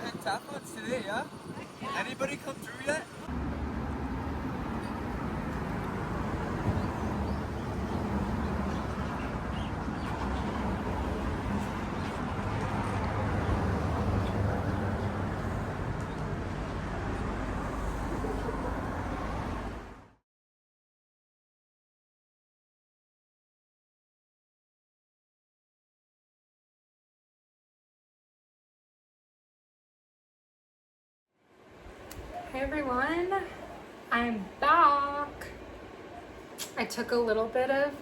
Pentathlon's today, yeah? Anybody come through yet? Hey everyone, I'm back. I took a little bit of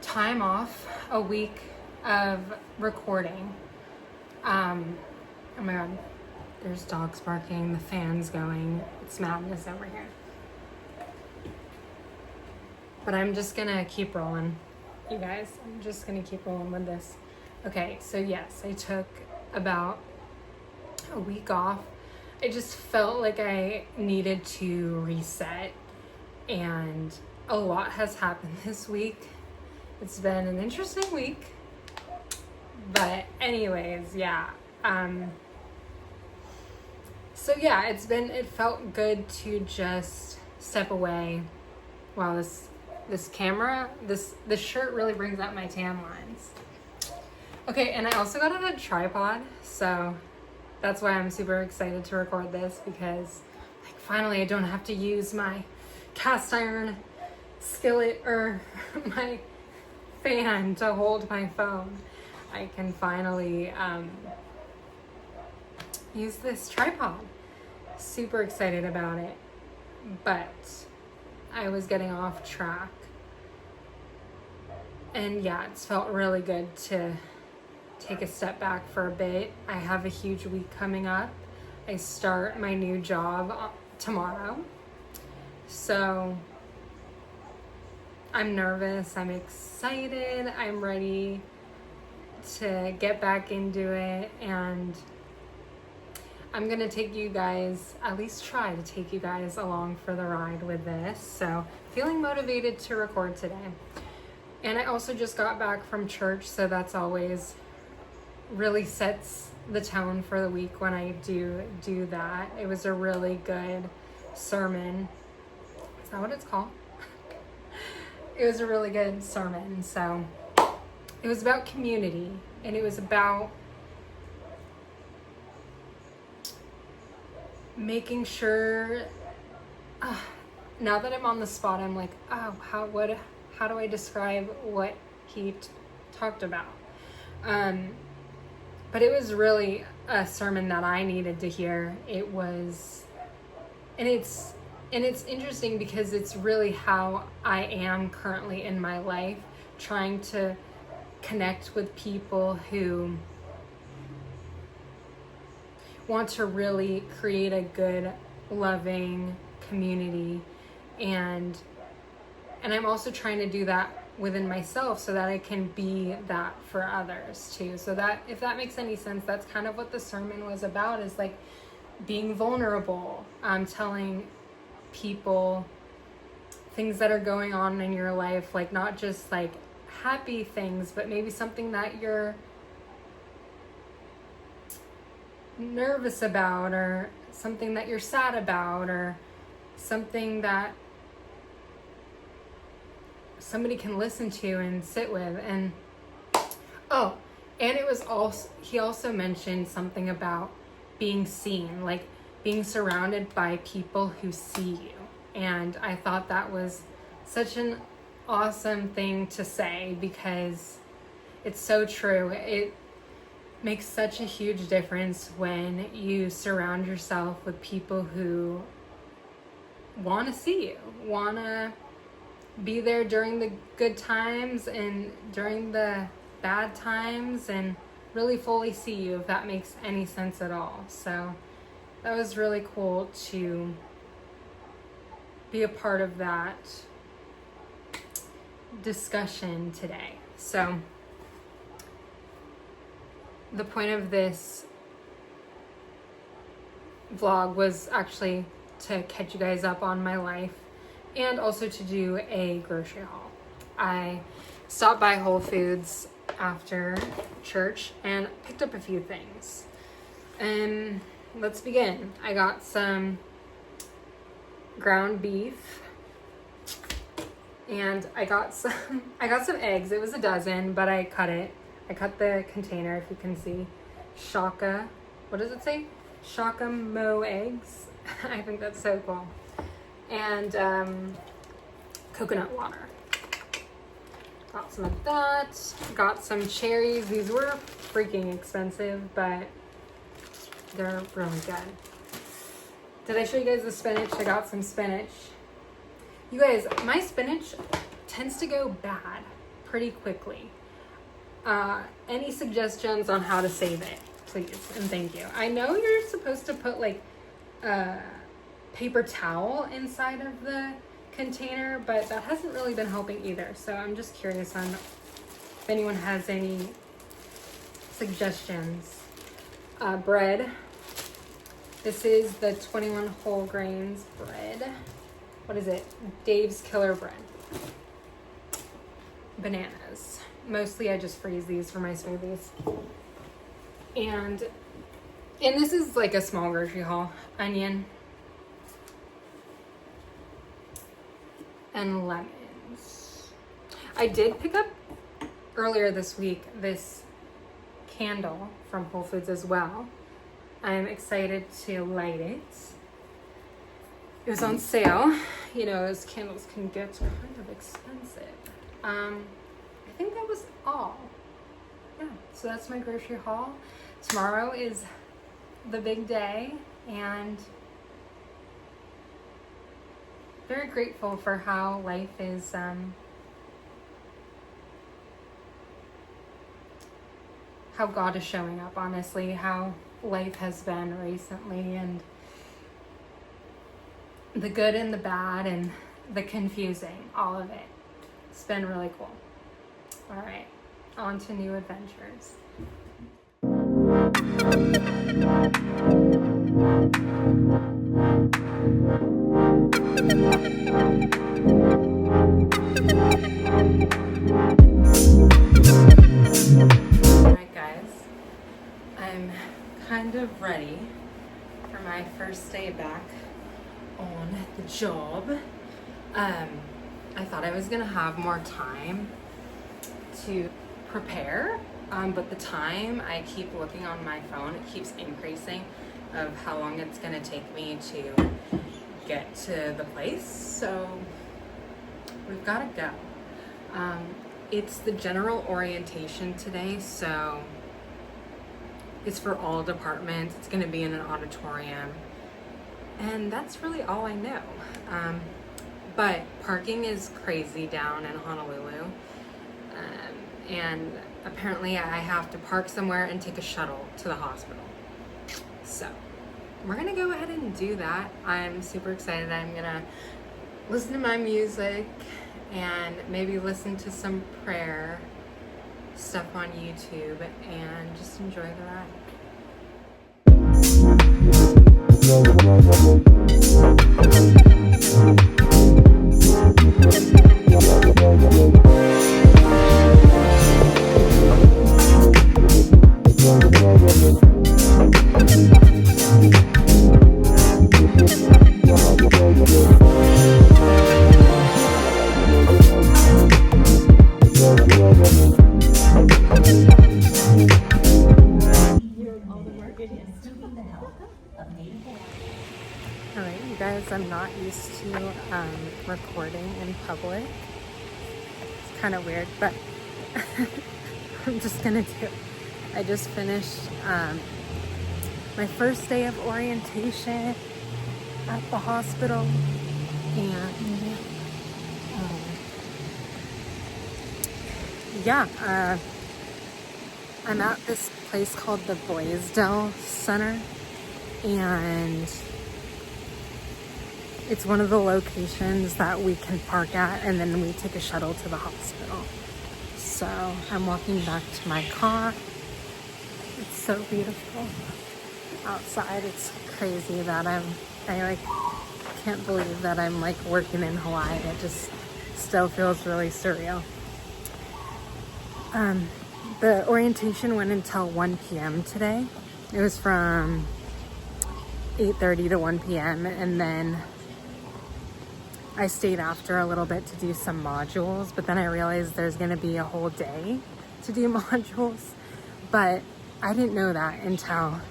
time off, a week of recording. Oh my god, there's dogs barking, the fan's going, it's madness over here. But I'm just gonna keep rolling, you guys. I'm just gonna keep rolling with this. Okay, so yes, I took about a week off. I just felt like I needed to reset, and a lot has happened this week. It's been an interesting week, but anyways, yeah. So yeah, it felt good to just step away. Wow, this camera, this shirt really brings out my tan lines. Okay, and I also got a tripod, so that's why I'm super excited to record this, because like finally I don't have to use my cast iron skillet or my fan to hold my phone. I can finally use this tripod. Super excited about it, but I was getting off track. And yeah, it's felt really good to take a step back for a bit. I have a huge week coming up. I start my new job tomorrow. So I'm nervous, I'm excited, I'm ready to get back into it, and I'm gonna take you guys, at least try to take you guys along for the ride with this. So feeling motivated to record today. And I also just got back from church, so that's always really sets the tone for the week when I do that. It was a really good sermon. Is that what it's called? It was a really good sermon. So it was about community, and it was about making sure, now that I'm on the spot, I'm like, oh, how do I describe what he talked about? But it was really a sermon that I needed to hear. It was, and it's interesting because it's really how I am currently in my life, trying to connect with people who want to really create a good, loving community, and I'm also trying to do that within myself so that I can be that for others too. So that, if that makes any sense, that's kind of what the sermon was about, is like being vulnerable, telling people things that are going on in your life, like not just like happy things, but maybe something that you're nervous about, or something that you're sad about, or something that somebody can listen to and sit with. And it was also, he also mentioned something about being seen, like being surrounded by people who see you. And I thought that was such an awesome thing to say, because it's so true. It makes such a huge difference when you surround yourself with people who want to see you, want to be there during the good times and during the bad times, and really fully see you, if that makes any sense at all. So that was really cool to be a part of that discussion today. So the point of this vlog was actually to catch you guys up on my life and also to do a grocery haul. I stopped by Whole Foods after church and picked up a few things. And let's begin. I got some ground beef and I got some eggs. It was a dozen, but I cut the container, if you can see. Shaka, what does it say? Shaka Mo eggs. I think that's so cool. And coconut water. Got some of that. Got some cherries. These were freaking expensive, but they're really good. Did I show you guys the spinach? I got some spinach. You guys, my spinach tends to go bad pretty quickly. Any suggestions on how to save it, please and thank you. I know you're supposed to put like a paper towel inside of the container, but that hasn't really been helping either. So I'm just curious on if anyone has any suggestions. Bread. This is the 21 whole grains bread. What is it? Dave's Killer Bread. Bananas. Mostly I just freeze these for my smoothies. And this is like a small grocery haul. Onion. And lemons. I did pick up earlier this week this candle from Whole Foods as well. I'm excited to light it. It was on sale. You know, those candles can get kind of expensive. I think that was all. Yeah, so that's my grocery haul. Tomorrow is the big day, and very grateful for how life is how God is showing up, honestly, how life has been recently, and the good and the bad and the confusing, all of it. It's been really cool. All right, on to new adventures. Alright guys, I'm kind of ready for my first day back on the job. I thought I was gonna have more time to prepare, but the time I keep looking on my phone, it keeps increasing of how long it's gonna take me to get to the place. So we've gotta go. It's the general orientation today, so it's for all departments. It's gonna be in an auditorium, and that's really all I know. But parking is crazy down in Honolulu, and apparently I have to park somewhere and take a shuttle to the hospital. So we're gonna go ahead and do that. I'm super excited. I'm gonna listen to my music and maybe listen to some prayer stuff on YouTube and just enjoy the ride. Alright, you guys, I'm not used to recording in public. It's kind of weird, but I'm just gonna do it. I just finished my first day of orientation at the hospital. And yeah, I'm at this place called the Blaisdell Center, and it's one of the locations that we can park at, and then we take a shuttle to the hospital. So I'm walking back to my car. It's so beautiful outside. It's crazy that I like can't believe that I'm like working in Hawaii. It just still feels really surreal. The orientation went until 1 p.m. today. It was from 8:30 to 1 p.m. and then I stayed after a little bit to do some modules, but then I realized there's gonna be a whole day to do modules, but I didn't know that until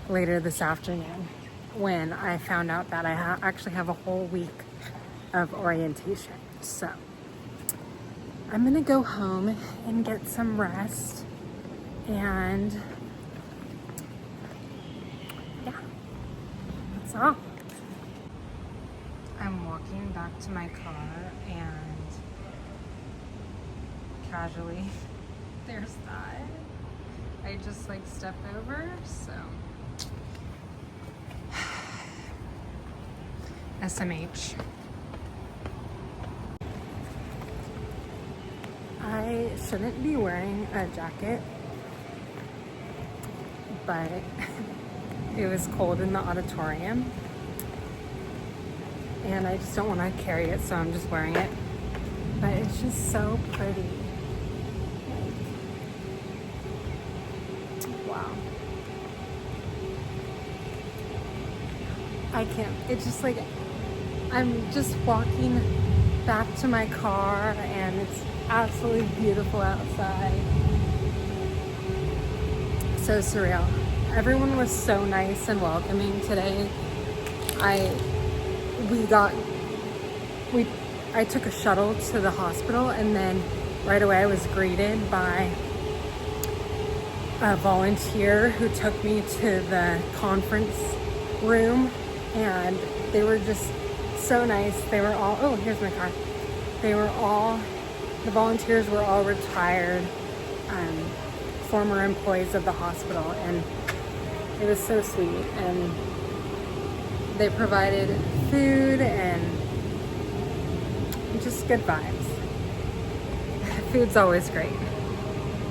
later this afternoon when I found out that I actually have a whole week of orientation. So I'm gonna go home and get some rest, and yeah, that's all. I'm walking back to my car and casually, there's that. I just like stepped over, so. SMH. I shouldn't be wearing a jacket, but it was cold in the auditorium and I just don't want to carry it, so I'm just wearing it. But it's just so pretty. Wow. I can't, it's just like, I'm just walking back to my car and it's absolutely beautiful outside. So surreal. Everyone was so nice and welcoming today. I took a shuttle to the hospital, and then right away I was greeted by a volunteer who took me to the conference room, and they were just so nice. They were all, oh, here's my car. The volunteers were all retired former employees of the hospital, and it was so sweet. And they provided food and just good vibes. Food's always great.